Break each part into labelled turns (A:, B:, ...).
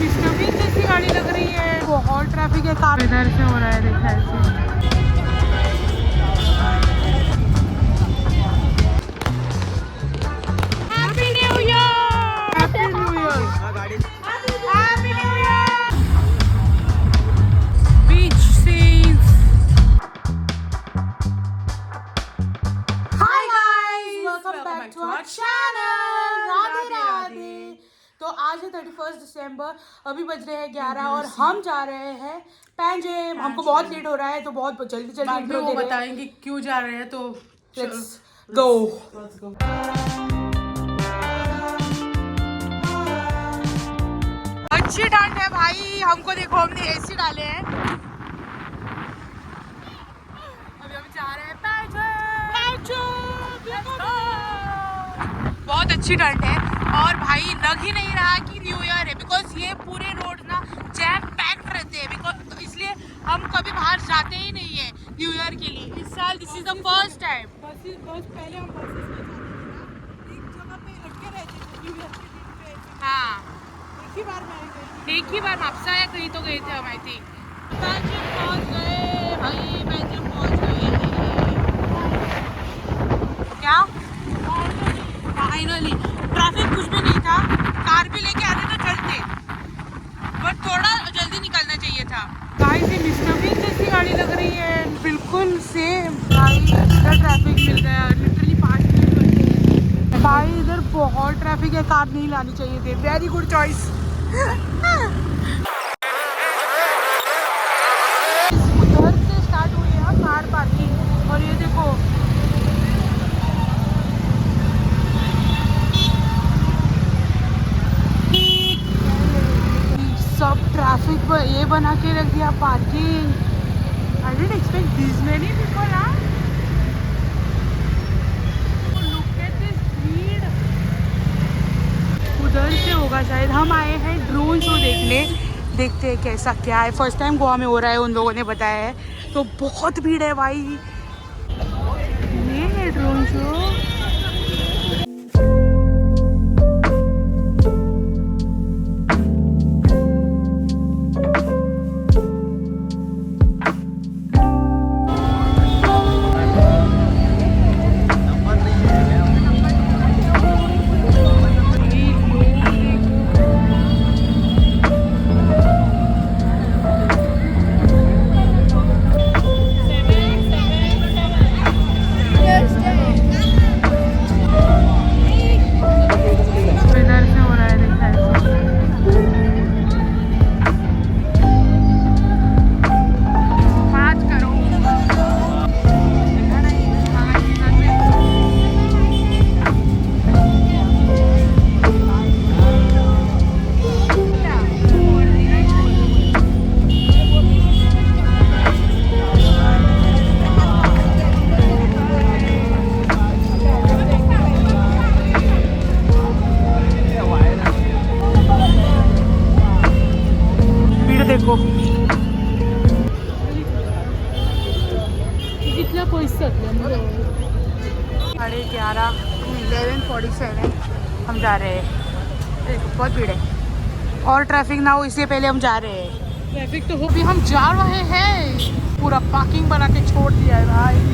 A: Mister been जैसी गाड़ी लग रही है। बहुत ट्रैफिक है, कार इधर से हो रहा है देखा ऐसे। Happy new year, happy new year, happy new year. Beach scenes. Hi guys, welcome back to our channel. Radhe Radhe. तो आज है 31 दिसंबर, अभी बज रहे हैं 11 और हम जा रहे हैं पैंजिम। हमको बहुत लेट हो रहा है तो बहुत जल्दी जल्दी इंट्रो दे रहे हैं।
B: बताएंगे क्यों जा रहे हैं, तो
A: लेट्स गो। अच्छी ठंड है भाई, हमको देखो हमने एसी डाले हैं। अभी हम जा रहे हैं बहुत अच्छी ठंड है और भाई लग ही नहीं रहा कि न्यू ईयर है, बिकॉज ये पूरे रोड ना जैम पैक्ड रहते हैं। बिकॉज तो इसलिए हम कभी बाहर जाते ही नहीं है न्यू ईयर के लिए। इस साल this is the first time.
B: बस पहले हम बसेस में जाते थे ना, एक जगह पे अटके रहते थे न्यू ईयर के दिन पे।
A: हाँ,
B: एक ही बार मैं गई,
A: एक ही बार मापसा या कहीं तो गए थे हम। आई थिंक पैंजिम पहुंच गए भाई, पैंजिम पहुंच गए। क्या फाइनली ट्रैफिक कुछ भी नहीं था, कार भी लेके आते तो चलते, बट थोड़ा जल्दी निकलना चाहिए था। गाइस ये मिस्टर बीन जैसी गाड़ी लग रही है, बिल्कुल सेम। भाई इधर ट्रैफिक मिल गया, लिटरली 5 मिनट। भाई इधर बहुत ट्रैफिक है, कार नहीं लानी चाहिए थी। Very good choice. उधर से स्टार्ट हुई है कार पार्किंग, और ये देखो सब ट्रैफिक पर ये बना के रख दिया parking. I didn't expect this many people. Look at this भीड़। उधर से होगा शायद। हम आए हैं ड्रोन शो देखने, देखते हैं कैसा क्या है। फर्स्ट टाइम गोवा में हो रहा है, उन लोगों ने बताया है, तो बहुत भीड़ है भाई। ये है ड्रोन शो। देखो कितना पैसा 11:47 हम जा रहे हैं। देखो बहुत भीड़ है और ट्रैफिक ना हो इससे पहले हम जा रहे हैं। ट्रैफिक तो हो भी, हम जा रहे हैं। पूरा पार्किंग बना के छोड़ दिया है भाई।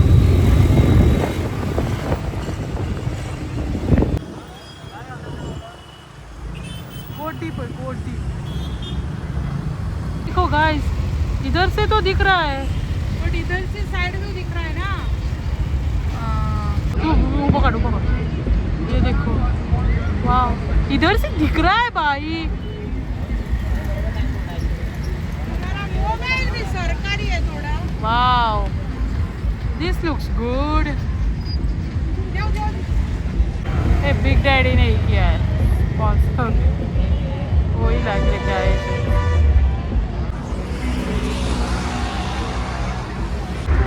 A: देखो गाइस, इधर से तो दिख रहा है, बट इधर से साइड में दिख रहा है ना। पकड़ ये देखो, वाह इधर से दिख रहा है भाई। मोबाइल भी सरकारी है थोड़ा। वाह this looks good. Big daddy ने ही किया है स्पॉन्सर, वही लाइक लेके आए थे।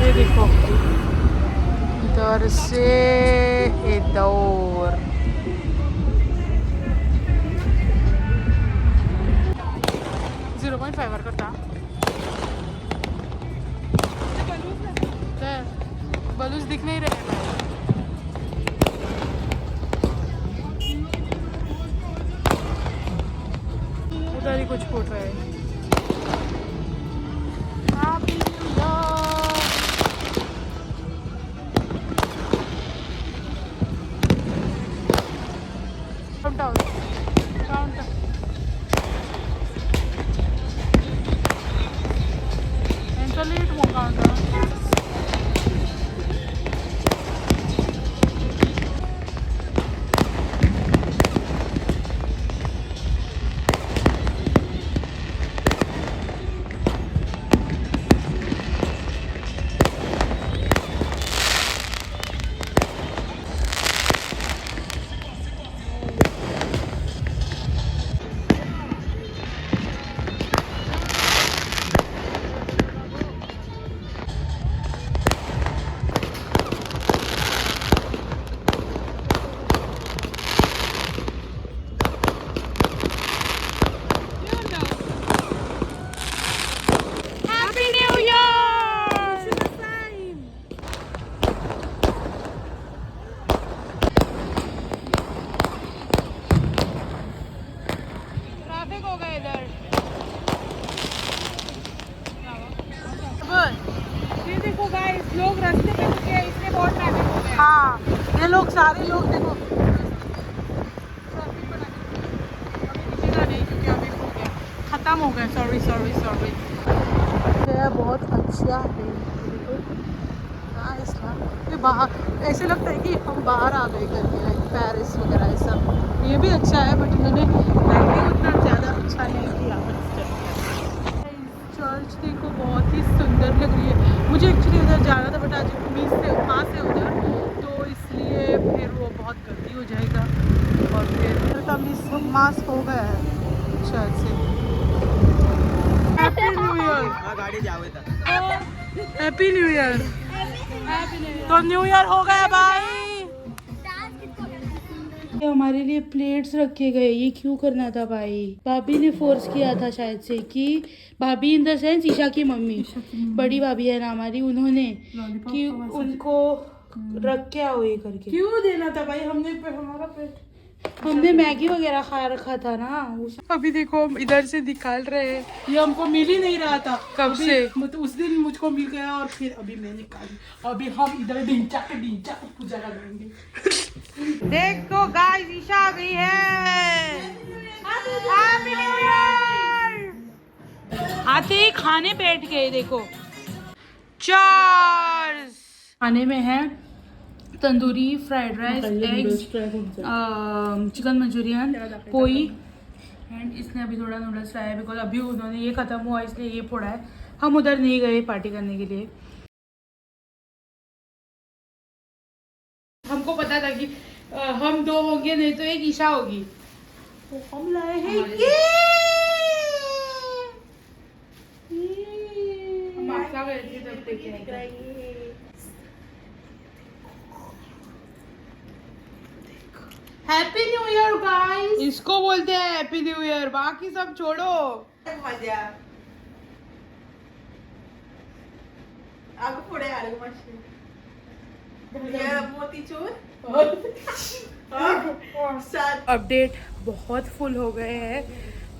A: ये देखो इधर से इधर 0.5 करता बलूस दिख नहीं रहे भाई। उधर ही कुछ फूट रहा है। Happy New Year! Count down. Count down. And a little more count down. Happy New Year! Traffic हो गया इधर। ये देखो गाइस, लोग रास्ते पे रुके हैं, इसलिए बहुत ट्रैफिक हो गया। हाँ, ये लोग सारे लोग देखो ट्रैफिक बना के अभी दिखेगा नहीं क्योंकि अभी हो गया, खत्म हो गया। Sorry sorry sorry. बहुत अच्छा है। ये बाहर ऐसे लगता है कि हम बाहर आ गए करके, लाइक पेरिस वगैरह ऐसा। ये भी अच्छा है बट मैंने लाइटिंग उतना ज़्यादा अच्छा नहीं किया। चर्च देखो बहुत ही सुंदर लग रही है। मुझे एक्चुअली उधर जाना था बट आज उम्मीद से वहाँ से उधर, तो इसलिए फिर वो बहुत गर्दी हो जाएगा। और फिर का मास हो गया है चर्च से। Happy new year. Happy new year. तो न्यू ईयर हो गया भाई। हमारे लिए प्लेट्स रखे गए, ये क्यों करना था भाई? भाभी ने फोर्स किया था शायद से कि भाभी इन द सेंस ईशा की मम्मी, बड़ी भाभी है ना हमारी, उन्होंने कि उनको रख के आओ ये करके। क्यों देना था भाई? हमारा पेट, हमने मैगी वगैरह खा रखा था ना। अभी देखो हम इधर से निकाल रहे हैं, ये हमको मिल ही नहीं रहा था कब से, मतलब उस दिन मुझको मिल गया और फिर अभी मैं निकाली। अभी हम इधर ढींचा के पूजा लगाएंगे। देखो गाइस, ईशा आ गई है। Happy new year. आते ही खाने बैठ गए। देखो चार्स। खाने में है tandoori, fried rice, eggs, chicken Manchurian, Poi, and इसने अभी थोड़ा नूडल्स लाया है बिकॉज अभी उन्होंने ये ख़त्म हुआ इसलिए ये फोड़ा है। हम उधर नहीं गए पार्टी करने के लिए, हमको पता था कि हम दो होंगे नहीं तो एक ईशा होगी, तो हम लाए हैं ये। हम आशा गए थे तब देखे। हैप्पी न्यू ईयर गाइस, इसको बोलते हैं हैप्पी न्यू ईयर, बाकी सब छोड़ो।
B: मजा आगो पुढे आले मशीन
A: अपडेट बहुत फुल हो गए हैं,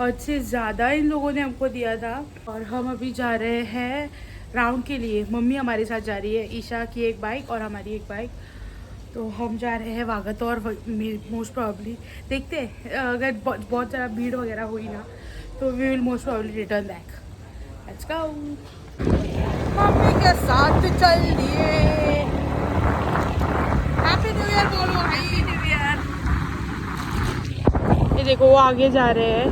A: हद से ज़्यादा इन लोगों ने हमको दिया था। और हम अभी जा रहे हैं राउंड के लिए। मम्मी हमारे साथ जा रही है, ईशा की एक बाइक और हमारी एक बाइक। तो हम जा रहे हैं वागत, और मोस्ट प्रॉब्ली देखते हैं अगर बहुत ज़्यादा भीड़ वगैरह हुई ना तो we will most probably return back. Let's go. Mummy के साथ चल दिए। हैप्पी न्यू ईयर बोलो। Happy new year. ये देखो वो आगे जा रहे हैं।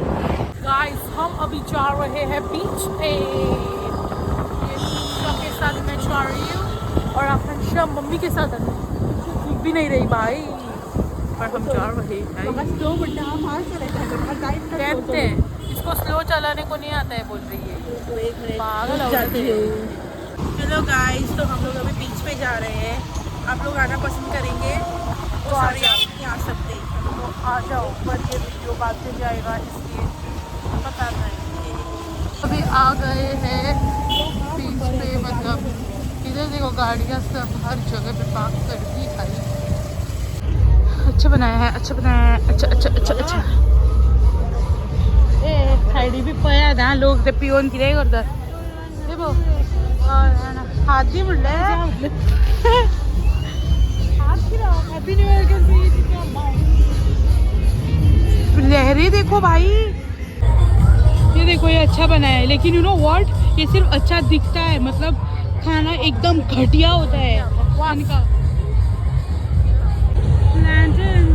A: गाइस हम अभी जा रहे हैं बीच पे। ये के साथ मैं जा रही हूँ और आकांक्षा मम्मी के साथ भी नहीं रही भाई, पर हम जा रहे हैं। कहते हैं इसको स्लो चलाने को नहीं आता है, बोल रही है पागल हो जाती है।
B: चलो गाइस, तो हम लोग अभी बीच पे जा रहे हैं। आप लोग आना पसंद करेंगे तो सारे आप नहीं आ सकते
A: तो आ जाओ, पर ये वीडियो बाद में जाएगा इसलिए पता नहीं। अभी आ गए हैं बीच पे, मतलब इधर देखो गाड़ियाँ सब हर जगह पे पार्क कर दी खाली। अच्छा बनाया है, अच्छा बनाया है, अच्छा अच्छा अच्छा अच्छा। साइड ना लोग ते पिऊन कितें करतात हे बघ हात दी म्हणले
B: happy new year can see
A: लहरें देखो भाई ये देखो ये अच्छा बना है लेकिन यू नो व्हाट ये सिर्फ अच्छा दिखता है मतलब खाना एकदम घटिया होता है इनका लैंटर्न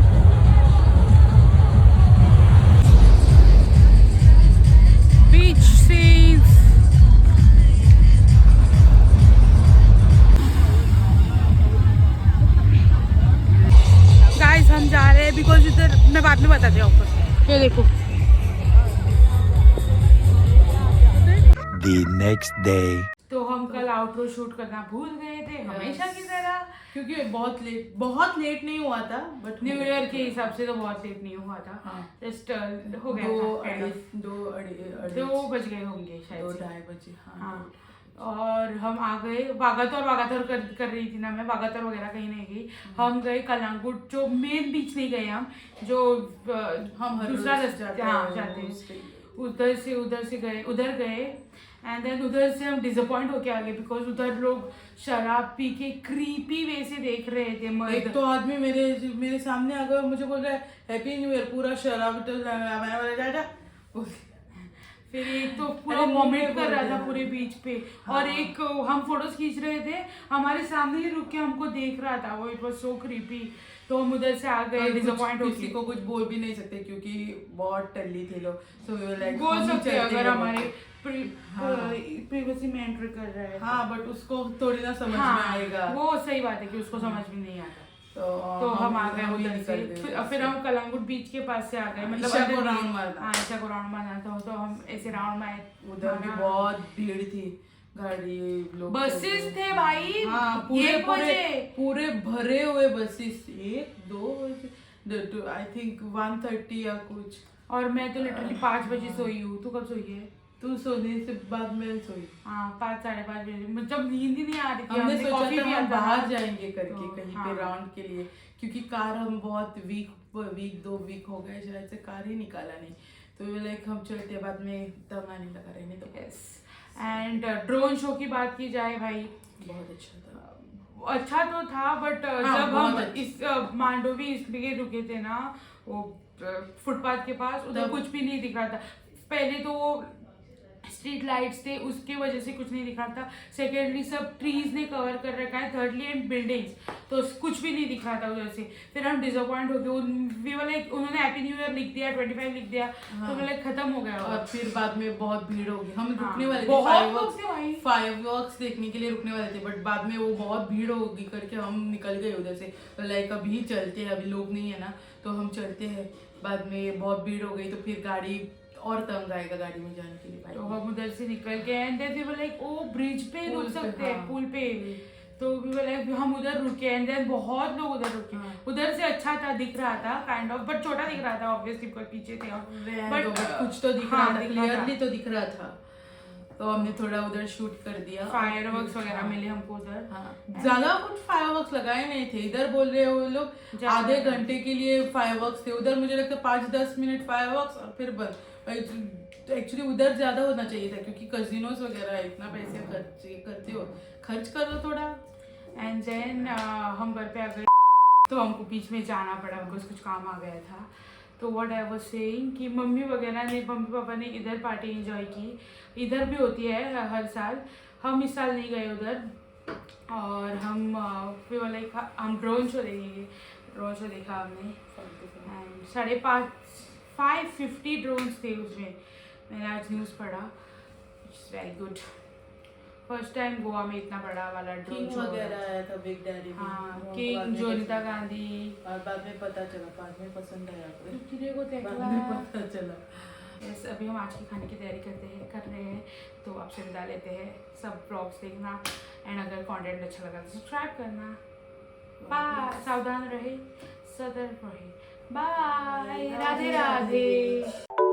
A: बीच सीन्स गाइस हम जा रहे हैं बिकॉज इधर मैं बाद में बताती हूँ आपको ये देखो
C: The next day.
A: तो हम कल आउटरो शूट करना भूल गए थे हमेशा की तरह
B: क्योंकि बहुत लेट नहीं हुआ था बट
A: न्यू ईयर के हिसाब से तो बहुत लेट नहीं हुआ था जस्ट हो गया दो बज गए होंगे शायद
B: 2-2:30 बजे
A: हाँ और हम आ गए वागातोर कर रही थी ना मैं वागातोर वगैरह कहीं नहीं गई हम गए कलांगुट जो मेन बीच नहीं गए हम जो
B: हम
A: दूसरा जाते हैं उधर से गए उधर गए एंड देन उधर से हम डिसअपॉइंट होके आ गए बिकॉज उधर लोग शराब पी के क्रीपी वे से देख रहे थे
B: एक तो आदमी मेरे सामने आ गया मुझे बोल रहा है हैप्पी न्यू ईयर पूरा शराब जा
A: फिर एक तो पूरा वॉमिट कर रहा था पूरे बीच पे और एक हम फोटोज खींच रहे थे हमारे सामने ही रुक के हमको देख रहा था वो इट वाज सो क्रीपी तो हम उधर से आ गए डिसअपॉइंट हो
B: किसी को कुछ बोल भी नहीं सकते क्योंकि बहुत टल्ली थे लोग सो वी वर लाइक
A: बोल सकते अगर हमारे प्रीवियसली में एंटर कर रहा है
B: हाँ बट उसको थोड़ी ना समझ में आएगा
A: वो सही बात है कि उसको समझ में नहीं आता तो हम आ गए उधर से फिर हम कलांगुट बीच के पास से आ गए मतलब
B: ईशा को राउंड मारना
A: ईशा को राउंड मारना था तो हम ऐसे राउंड मारे
B: उधर भी बहुत भीड़ थी गाड़ी लोग
A: बसेस थे भाई
B: हाँ पूरे भरे हुए बसेस 1-2 आई थिंक 1:30 या कुछ
A: और मैं तो लिटरली 5 बजे सोई हूँ तू कब सोई है
B: तू सोने से बाद में सोई
A: हाँ 5-5:30 बजे जब नींद ही नहीं आ रही थी
B: हमने सोचा था हम बाहर जाएंगे करके
A: तो,
B: कहीं
A: हाँ।
B: पे राउंड के लिए क्योंकि कार हम बहुत वीक 2 वीक हो गए शायद से कार ही निकाला नहीं तो लाइक हम चलते बाद में दम आने लगा रहने तो
A: यस एंड ड्रोन शो की बात की जाए भाई
B: बहुत
A: अच्छा तो था बट जब हम इस मांडोवी इसलिए रुके थे ना वो फुटपाथ के पास उधर कुछ भी नहीं दिख रहा था पहले तो वो स्ट्रीट लाइट्स थे उसके वजह से कुछ नहीं दिख रहा था सेकेंडली सब ट्रीज ने कवर कर रखा है थर्डली एंड बिल्डिंग्स तो कुछ भी नहीं दिख रहा था उधर से फिर हम डिसअपॉइंट हो गए लाइक उन्होंने हैप्पी न्यू ईयर लिख दिया 25 लिख दिया तो लाइक खत्म हो गया
B: और फिर बाद में बहुत भीड़ होगी हम रुकने वाले
A: थे
B: फायरवर्क्स देखने के लिए रुकने वाले थे बट बाद में वो बहुत भीड़ होगी करके हम निकल गए उधर से तो लाइक अभी चलते हैं अभी लोग नहीं है ना तो हम चलते हैं बाद में बहुत भीड़ हो गई तो फिर गाड़ी और तंग आएगा गाड़ी में जाने के लिए
A: तो हम उधर से निकल के and then we were like oh bridge पे रुक सकते हैं पुल पे तो वी वर लाइक हम उधर रुके एंड देन बहुत लोग उधर रुके उधर से अच्छा था दिख रहा था काइंड ऑफ बट छोटा दिख रहा था ऑब्वियसली बिकॉज़ पीछे थे
B: बट कुछ तो दिख रहा था क्लियरली तो दिख रहा था तो हमने थोड़ा उधर शूट कर दिया
A: फायरवर्क्स वगैरह मिले हमको उधर
B: ज्यादा कुछ फायरवर्क्स लगाए नहीं थे इधर बोल रहे हो लोग आधे घंटे के लिए फायरवर्क्स थे उधर मुझे लगता है 5-10 मिनट फायरवर्क्स और फिर बंद एक्चुअली उधर ज्यादा होना चाहिए था क्योंकि कजिनोस वगैरह इतना पैसे करते हो खर्च करो थोड़ा
A: एंड देन हम घर पे आ गए तो हमको बीच में जाना पड़ा कुछ काम आ गया था तो व्हाट आई वाज सेइंग कि मम्मी पापा ने इधर पार्टी एंजॉय की इधर भी होती है हर साल हम इस साल नहीं गए उधर और हम लाइक हम ड्रोन शो देखेंगे ड्रोन शो देखा हमने एंड 550 ड्रोन्स थे उसमें मैंने आज न्यूज़ पढ़ा it's very good first time Goa में इतना बड़ा वाला ड्रोन शो
B: वगैरह आया था बिग डैडी
A: हाँ किंग जोनिता गांधी
B: और बाद में पता चला बाद में पसंद आया
A: बाद
B: में पता चला
A: यस अभी हम आज के खाने की तैयारी कर रहे हैं तो आपसे विदा लेते हैं सब ब्लॉग्स देखना एंड अगर कंटेंट अच्छा लगा तो सब्सक्राइब करना बाय सावधान रहे सतर्क रहे बाय राधे राधे